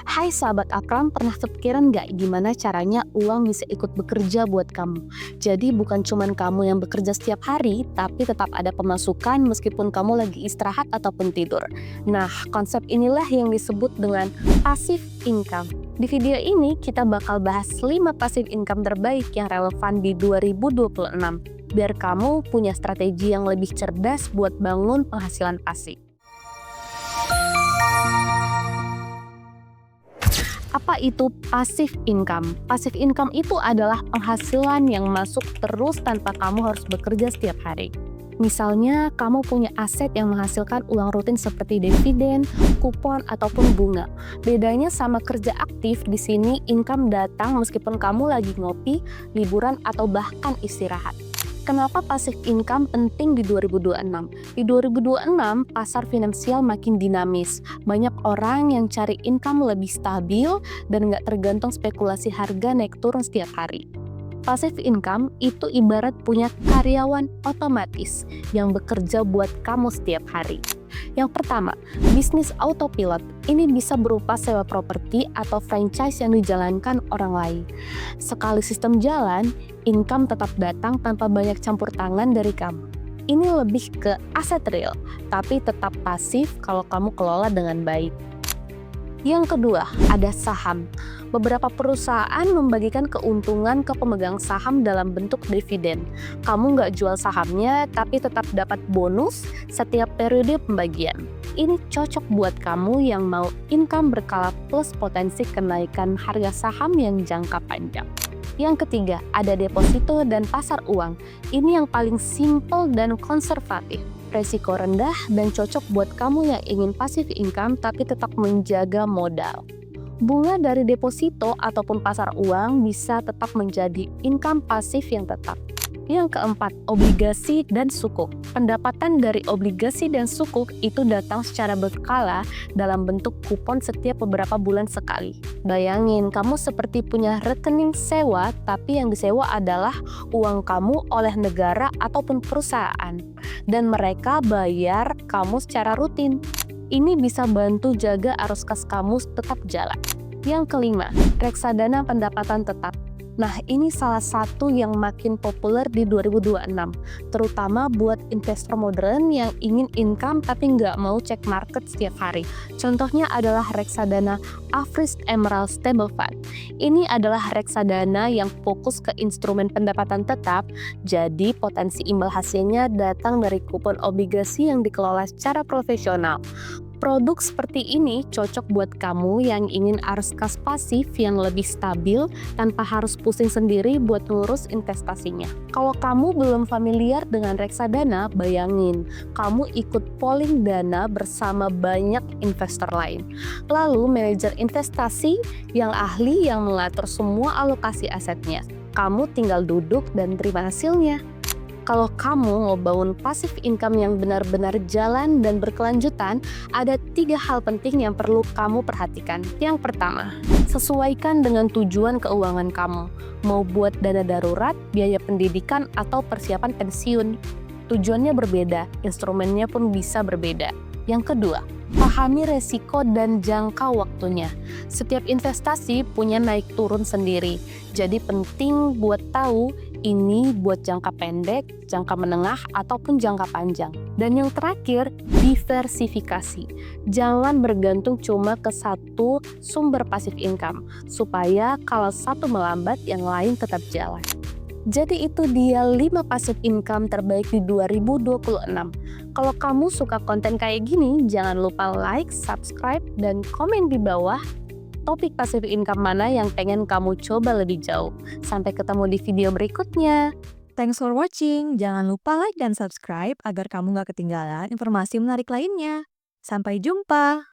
Hai sahabat Akram, pernah kepikiran nggak gimana caranya uang bisa ikut bekerja buat kamu? Jadi bukan cuman kamu yang bekerja setiap hari, tapi tetap ada pemasukan meskipun kamu lagi istirahat ataupun tidur. Nah, konsep inilah yang disebut dengan passive income. Di video ini kita bakal bahas 5 passive income terbaik yang relevan di 2026. Biar kamu punya strategi yang lebih cerdas buat bangun penghasilan pasif. Apa itu passive income? Passive income itu adalah penghasilan yang masuk terus tanpa kamu harus bekerja setiap hari. Misalnya, kamu punya aset yang menghasilkan uang rutin seperti dividen, kupon, ataupun bunga. Bedanya sama kerja aktif, di sini income datang meskipun kamu lagi ngopi, liburan, atau bahkan istirahat. Kenapa passive income penting di 2026? Di 2026, pasar finansial makin dinamis. Banyak orang yang cari income lebih stabil dan nggak tergantung spekulasi harga naik turun setiap hari. Passive income itu ibarat punya karyawan otomatis yang bekerja buat kamu setiap hari. Yang pertama, bisnis autopilot. Ini bisa berupa sewa properti atau franchise yang dijalankan orang lain. Sekali sistem jalan, income tetap datang tanpa banyak campur tangan dari kamu. Ini lebih ke aset real, tapi tetap pasif kalau kamu kelola dengan baik. Yang kedua, ada saham. Beberapa perusahaan membagikan keuntungan ke pemegang saham dalam bentuk dividen. Kamu nggak jual sahamnya, tapi tetap dapat bonus setiap periode pembagian. Ini cocok buat kamu yang mau income berkala plus potensi kenaikan harga saham yang jangka panjang. Yang ketiga, ada deposito dan pasar uang. Ini yang paling simple dan konservatif. Resiko rendah dan cocok buat kamu yang ingin passive income tapi tetap menjaga modal. Bunga dari deposito ataupun pasar uang bisa tetap menjadi income pasif yang tetap. Yang keempat, obligasi dan sukuk. Pendapatan dari obligasi dan sukuk itu datang secara berkala dalam bentuk kupon setiap beberapa bulan sekali. Bayangin, kamu seperti punya rekening sewa, tapi yang disewa adalah uang kamu oleh negara ataupun perusahaan. Dan mereka bayar kamu secara rutin. Ini bisa bantu jaga arus kas kamu tetap jalan. Yang kelima, reksadana pendapatan tetap. Nah, ini salah satu yang makin populer di 2026, terutama buat investor modern yang ingin income tapi nggak mau cek market setiap hari. Contohnya adalah reksadana Afrisk Emerald Stable Fund. Ini adalah reksadana yang fokus ke instrumen pendapatan tetap, jadi potensi imbal hasilnya datang dari kupon obligasi yang dikelola secara profesional. Produk seperti ini cocok buat kamu yang ingin arus kas pasif yang lebih stabil tanpa harus pusing sendiri buat ngurus investasinya. Kalau kamu belum familiar dengan reksadana, bayangin, kamu ikut polling dana bersama banyak investor lain. Lalu manajer investasi yang ahli yang mengatur semua alokasi asetnya. Kamu tinggal duduk dan terima hasilnya. Kalau kamu mau bangun passive income yang benar-benar jalan dan berkelanjutan, ada 3 hal penting yang perlu kamu perhatikan. Yang pertama, sesuaikan dengan tujuan keuangan kamu. Mau buat dana darurat, biaya pendidikan, atau persiapan pensiun. Tujuannya berbeda, instrumennya pun bisa berbeda. Yang kedua, pahami resiko dan jangka waktunya. Setiap investasi punya naik turun sendiri, jadi penting buat tahu ini buat jangka pendek, jangka menengah, ataupun jangka panjang. Dan yang terakhir, diversifikasi. Jangan bergantung cuma ke satu sumber passive income, supaya kalau satu melambat, yang lain tetap jalan. Jadi itu dia 5 passive income terbaik di 2026. Kalau kamu suka konten kayak gini, jangan lupa like, subscribe, dan komen di bawah topik passive income mana yang pengen kamu coba lebih jauh. Sampai ketemu di video berikutnya. Thanks for watching. Jangan lupa like dan subscribe agar kamu nggak ketinggalan informasi menarik lainnya. Sampai jumpa!